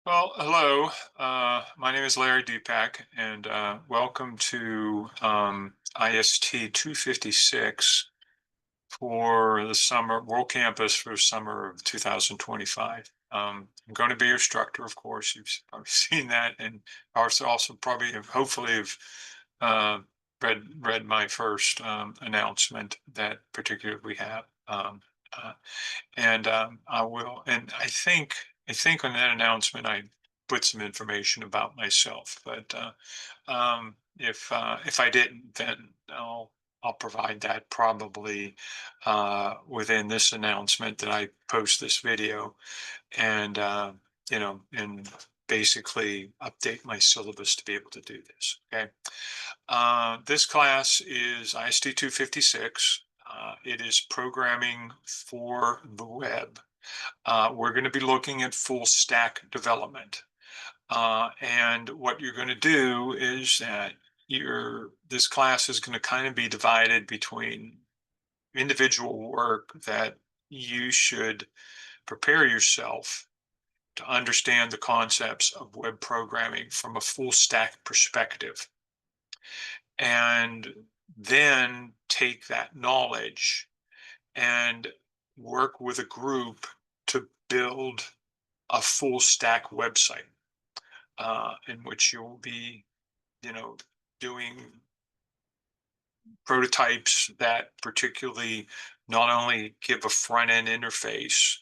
Well, hello. My name is Larry Dupac, and welcome to IST 256 for the summer World Campus for summer of 2025. I'm going to be your instructor, of course. You've probably seen that, and also probably hopefully have uh, read my first announcement that particularly we have. Uh, and I will. And I think on that announcement I put some information about myself. But if I didn't, then I'll provide that probably within this announcement that I post this video, and and basically update my syllabus to be able to do this. Okay. This class is IST 256. It is programming for the web. We're going to be looking at full stack development. And what you're going to do is that this class is going to kind of be divided between individual work that you should prepare yourself to understand the concepts of web programming from a full stack perspective, and then take that knowledge and work with a group to build a full stack website, in which you'll be, you know, doing prototypes that particularly not only give a front end interface,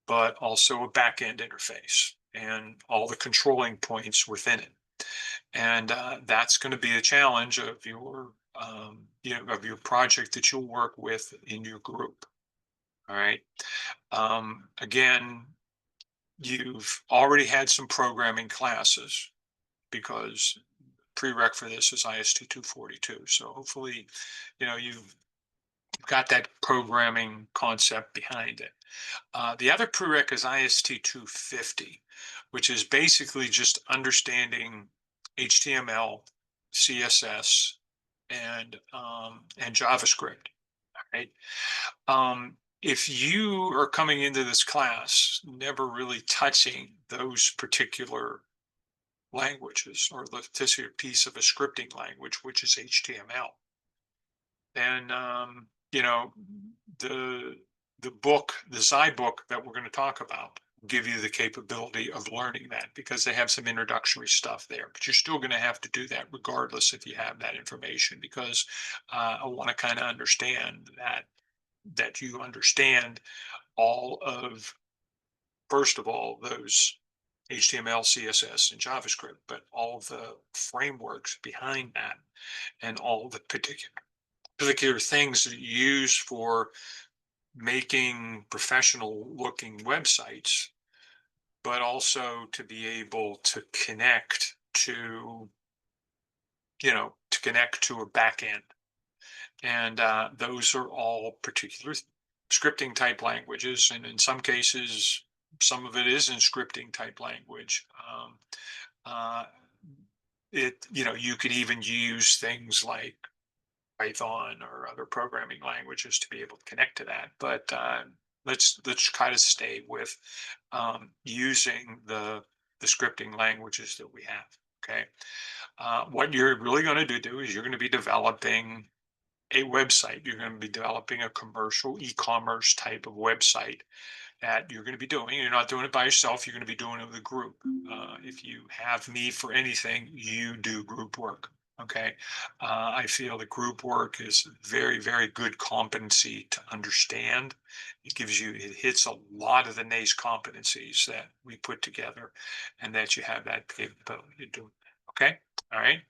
but also a back end interface and all the controlling points within it. And that's going to be a challenge of of your project that you'll work with in your group. All right. Again, you've already had some programming classes because prereq for this is IST 242. So hopefully, you've got that programming concept behind it. The other prereq is IST 250, which is basically just understanding HTML, CSS, and JavaScript. Right? If you are coming into this class never really touching those particular languages or the particular piece of a scripting language, which is HTML, then the the Xi book that we're going to talk about will give you the capability of learning that because they have some introductory stuff there. But you're still going to have to do that regardless if you have that information, because I want to kind of understand that you understand all of, first of all, those HTML, CSS, and JavaScript, but all the frameworks behind that and all the particular things that you use for making professional looking websites, but also to be able to connect to a back end. And those are all particular scripting type languages. And in some cases, some of it is in scripting type language. Uh, you could even use things like Python or other programming languages to be able to connect to that. But let's kind of stay with using the scripting languages that we have. Okay. What you're really going to do is you're going to be developing a website. You're going to be developing a commercial e-commerce type of website that you're going to be doing. You're not doing it by yourself. You're going to be doing it with a group. If you have me for anything, you do group work. Okay. I feel that group work is very, very good competency to understand. It hits a lot of the NACE competencies that we put together, and that you have that capability to do. Okay. All right.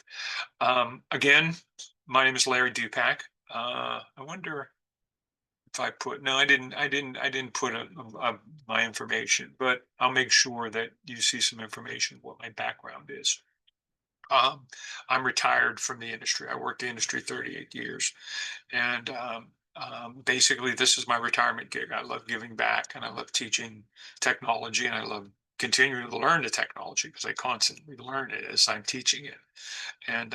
Again, my name is Larry Dupac. I wonder if I put, no, I didn't put my information, but I'll make sure that you see some information what my background is. Um, I'm retired from the industry. I worked the industry 38 years, and basically, this is my retirement gig. I love giving back, and I love teaching technology, and I love continuing to learn the technology because I constantly learn it as I'm teaching it. And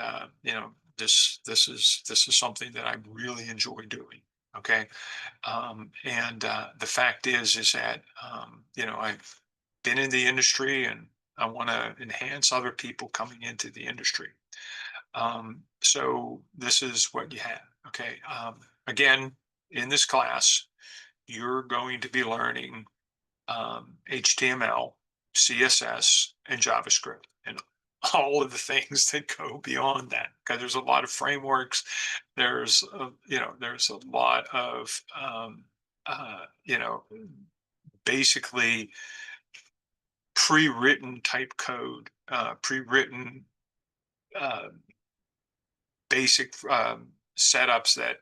this is something that I really enjoy doing. Okay. And the fact is that I've been in the industry and I want to enhance other people coming into the industry. So this is what you have. Okay. Again, in this class, you're going to be learning HTML, CSS, and JavaScript, and all of the things that go beyond that. Because there's a lot of frameworks. There's a lot of basically pre-written type code, pre-written uh, basic setups that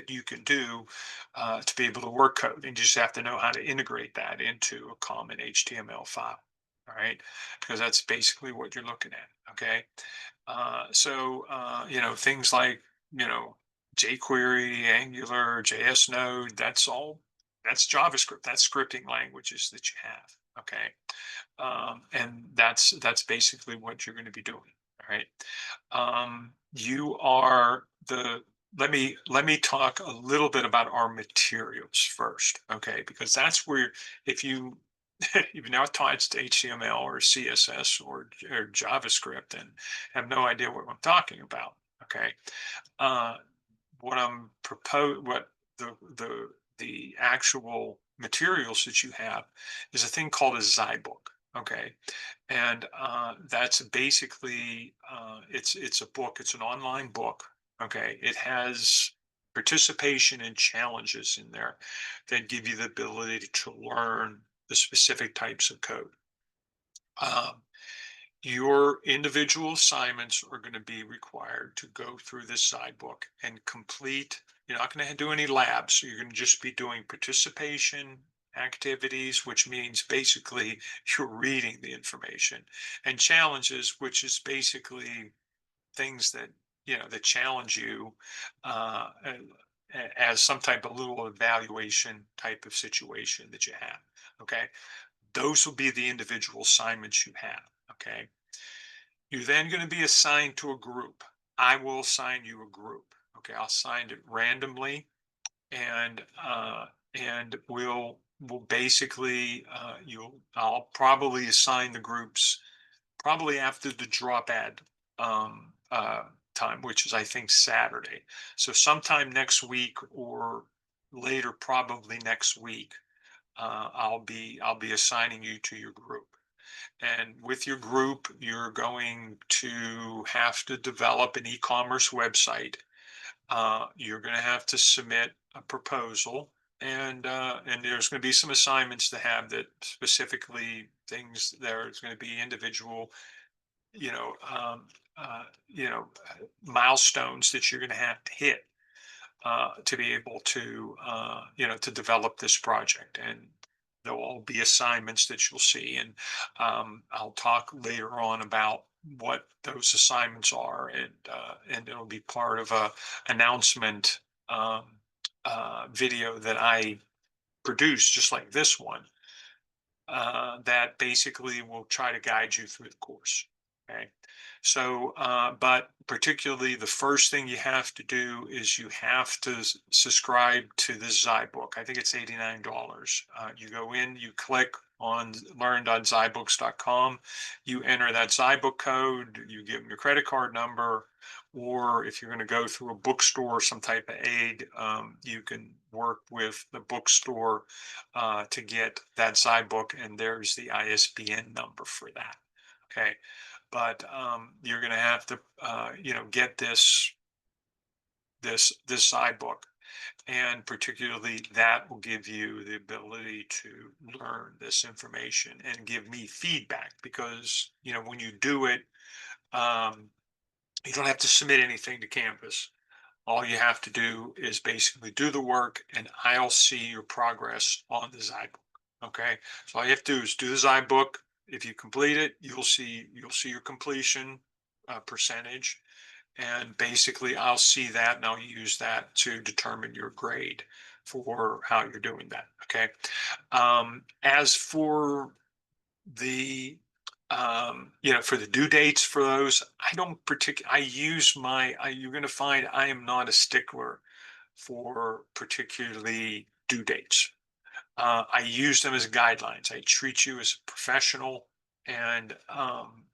you can do to be able to work code, and you just have to know how to integrate that into a common HTML file. All right, because that's basically what you're looking at. Okay, things like you know jQuery, Angular, JS Node. That's JavaScript. That's scripting languages that you have. Okay, and that's basically what you're going to be doing. All right. You are the let me talk a little bit about our materials first, okay? Because that's where if you you've now taught HTML or CSS or JavaScript and have no idea what I'm talking about, okay? Uh, what the actual materials that you have is a thing called a Zybook, okay? And that's basically it's a book. It's an online book. Okay, it has participation and challenges in there that give you the ability to learn the specific types of code. Um, your individual assignments are going to be required to go through this side book and complete. You're not going to do any labs. So you're going to just be doing participation activities, which means basically you're reading the information, and challenges, which is basically things that challenge you as some type of little evaluation type of situation that you have. Okay. Those will be the individual assignments you have. Okay. You're then going to be assigned to a group. I will assign you a group. Okay, I'll assign it randomly, and we'll basically I'll probably assign the groups probably after the drop ad um, uh, time, which is I think Saturday. So sometime next week or later, probably next week, I'll be assigning you to your group. And with your group, you're going to have to develop an e-commerce website. You're going to have to submit a proposal, and there's going to be some assignments to have that specifically things. There's going to be individual, you know, um, uh, you know, milestones that you're going to have to hit to be able to develop this project. And there'll all be assignments that you'll see. And I'll talk later on about what those assignments are, and it'll be part of a announcement um, video that I produce, just like this one, that basically will try to guide you through the course. Okay. So, but particularly the first thing you have to do is you have to subscribe to the Zybook. I think it's $89. You go in, you click on learn.zybooks.com, you enter that Zybook code, you give them your credit card number, or if you're going to go through a bookstore, some type of aid, you can work with the bookstore to get that Zybook, and there's the ISBN number for that. Okay, but you're going to have to, get this Zybook, and particularly that will give you the ability to learn this information and give me feedback, because when you do it, um, you don't have to submit anything to Canvas. All you have to do is basically do the work, and I'll see your progress on the Zybook. Okay, so all you have to do is do the Zybook. If you complete it, you'll see your completion percentage, and basically I'll see that, and I'll use that to determine your grade for how you're doing that. Okay, as for the for the due dates for those, I don't particularly, you're going to find I am not a stickler for particularly due dates. I use them as guidelines. I treat you as a professional, and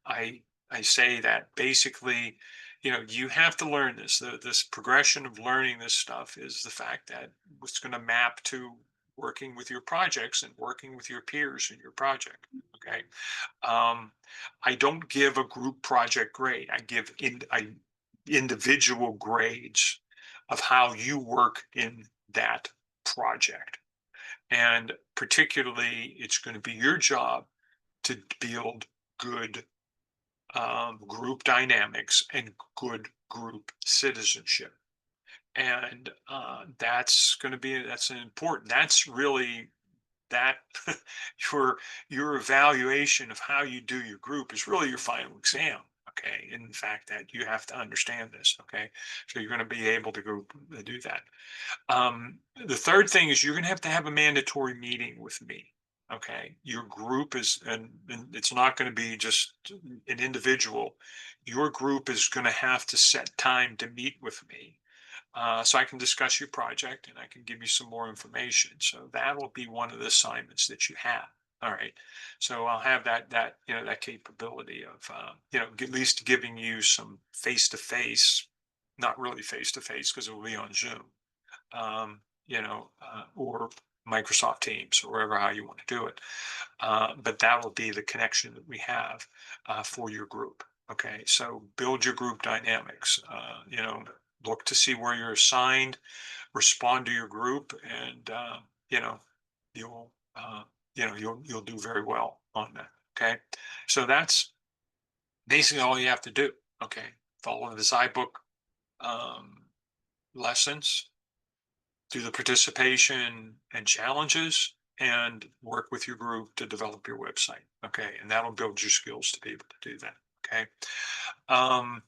I say that basically, you have to learn this. This progression of learning this stuff is the fact that it's going to map to working with your projects and working with your peers in your project. Okay. Um, I don't give a group project grade. I individual grades of how you work in that project. And particularly, it's going to be your job to build good group dynamics and good group citizenship. And that's an important. That's really that your your evaluation of how you do your group is really your final exam. Okay, in the fact that you have to understand this. Okay, so you're going to be able to go do that. The third thing is you're going to have a mandatory meeting with me. Okay, your group is, and it's not going to be just an individual. Your group is going to have to set time to meet with me, so I can discuss your project and I can give you some more information. So that will be one of the assignments that you have. All right. So I'll have that capability of at least giving you some face to face, not really face to face because it will be on Zoom, or Microsoft Teams or wherever how you want to do it. But that will be the connection that we have for your group. Okay, so build your group dynamics. Look to see where you're assigned, respond to your group, and you know, you'll you'll do very well on that. Okay, so that's basically all you have to do. Okay, follow this iBook um, lessons, do the participation and challenges, and work with your group to develop your website. Okay, and that'll build your skills to be able to do that. Okay, um,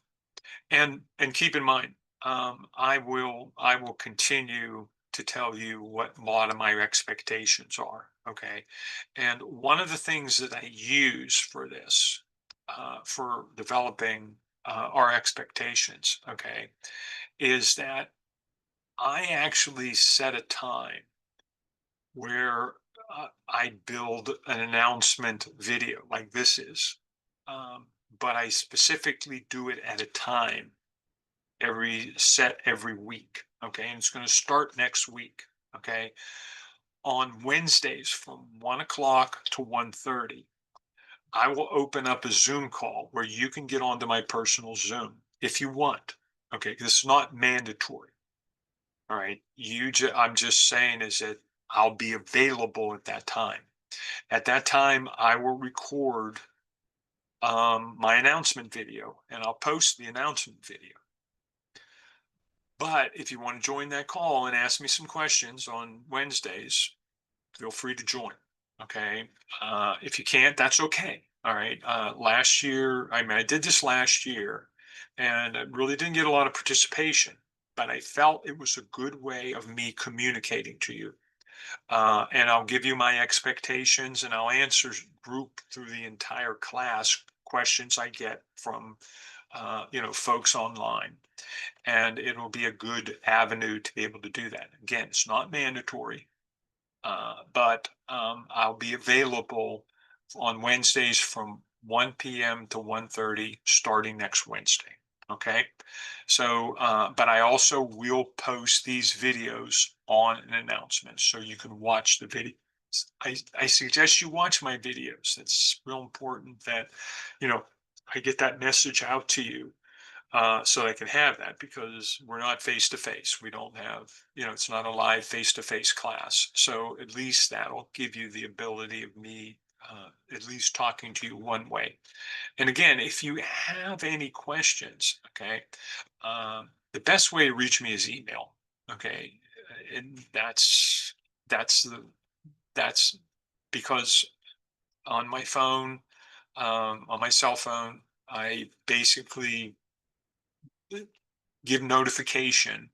and keep in mind, I will continue to tell you what a lot of my expectations are. Okay, and one of the things that I use for this, for developing our expectations, okay, is that I actually set a time where I build an announcement video like this is, um, but I specifically do it at a time every week. Okay, and it's going to start next week. Okay, on Wednesdays from 1 o'clock to 1:30, I will open up a Zoom call where you can get onto my personal Zoom if you want. Okay, this is not mandatory. All right. I'm just saying is that I'll be available at that time. At that time, I will record my announcement video and I'll post the announcement video. But if you want to join that call and ask me some questions on Wednesdays, feel free to join. Okay. If you can't, that's okay. All right. Last year, I mean, I did this last year and I really didn't get a lot of participation, but I felt it was a good way of me communicating to you. And I'll give you my expectations and I'll answer group through the entire class questions I get from, folks online. And it'll be a good avenue to be able to do that. Again, it's not mandatory, but I'll be available on Wednesdays from 1 p.m. to 1:30 starting next Wednesday. Okay. So, but I also will post these videos on an announcement so you can watch the video. I suggest you watch my videos. It's real important that, you know, I get that message out to you so I can have that because we're not face to face. We don't have, it's not a live face to face class. So at least that'll give you the ability of me at least talking to you one way. And again, if you have any questions, okay, the best way to reach me is email. Okay, and that's the that's because on my phone, on my cell phone, I basically give notification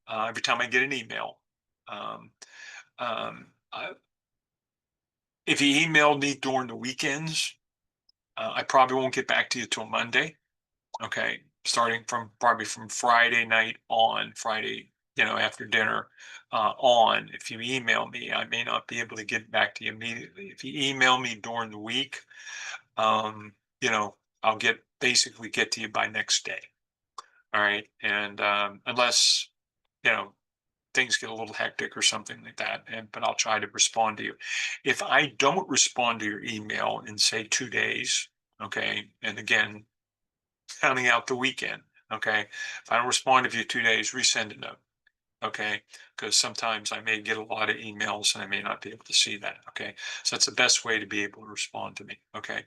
every time I get an email. Um, I, if you emailed me during the weekends, I probably won't get back to you till Monday. Okay, starting from probably from Friday night on Friday, after dinner on. If you email me, I may not be able to get back to you immediately. If you email me during the week, um, you know, I'll basically get to you by next day. All right. And unless, you know, things get a little hectic or something like that, but I'll try to respond to you. If I don't respond to your email in say 2 days, okay, and again, counting out the weekend, okay, if I don't respond to you 2 days, resend a note. Okay, because sometimes I may get a lot of emails and I may not be able to see that. Okay, so that's the best way to be able to respond to me. Okay,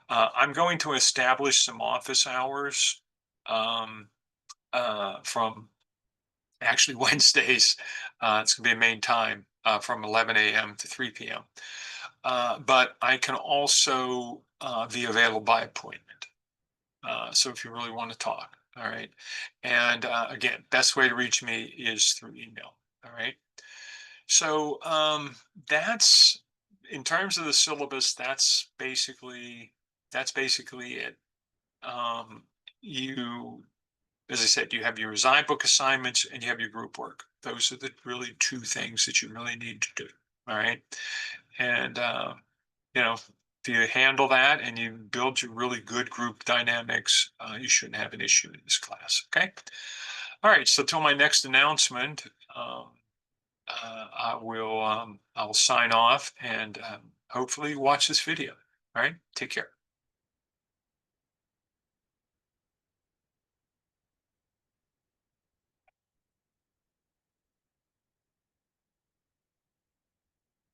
I'm going to establish some office hours um, from actually Wednesdays. It's going to be a main time from 11 a.m. to 3 p.m. But I can also be available by appointment. So if you really want to talk, all right. And again, best way to reach me is through email. All right. So that's in terms of the syllabus. That's basically it. Um, you, as I said, you have your design book assignments and you have your group work. Those are the really two things that you really need to do. All right. And you know, if you handle that and you build your really good group dynamics, you shouldn't have an issue in this class. Okay. All right. So till my next announcement, I will sign off and hopefully watch this video. All right. Take care.